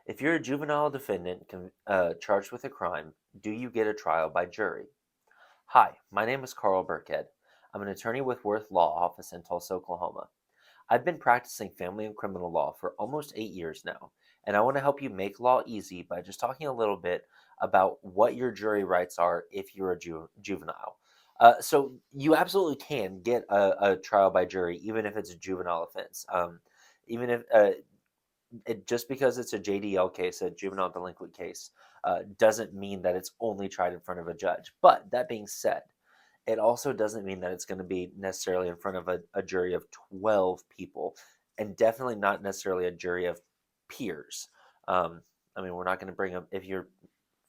If you're a juvenile defendant charged with a crime, do you get a trial by jury? Hi, my name is Carl Birkhead. I'm an attorney with Wirth Law Office in Tulsa, Oklahoma. I've been practicing family and criminal law for almost 8 years now, and I want to help you make law easy by just talking a little bit about what your jury rights are if you're a juvenile. So you absolutely can get a trial by jury, even if it's a juvenile offense. Even if just because it's a JDL case, a juvenile delinquent case, doesn't mean that it's only tried in front of a judge. But that being said, it also doesn't mean that it's going to be necessarily in front of a jury of 12 people, and definitely not necessarily a jury of peers. Um, I mean, we're not going to bring up, if you're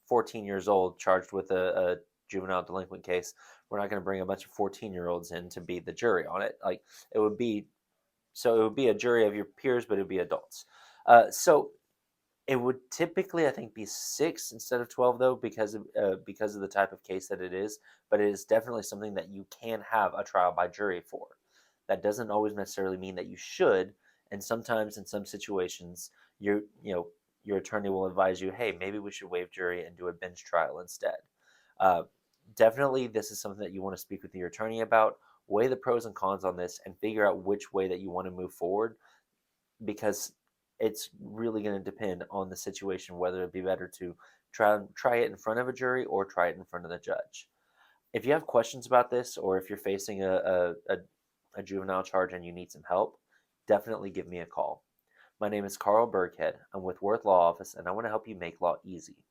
14 years old charged with a juvenile delinquent case, we're not going to bring a bunch of 14-year-olds in to be the jury on it. Like, it would be, so it would be a jury of your peers, but it would be adults. So it would typically, I think, be six instead of 12, though, because of the type of case that it is. But it is definitely something that you can have a trial by jury for. That doesn't always necessarily mean that you should, and sometimes in some situations, your attorney will advise you, hey, maybe we should waive jury and do a bench trial instead. Uh, Definitely, this is something that you want to speak with your attorney about. Weigh the pros and cons on this, and figure out which way that you want to move forward, because it's really going to depend on the situation whether it'd be better to try it in front of a jury or try it in front of the judge. If you have questions about this, or if you're facing a juvenile charge and you need some help, definitely give me a call. My name is Carl Birkhead. I'm with Wirth Law Office, and I want to help you make law easy.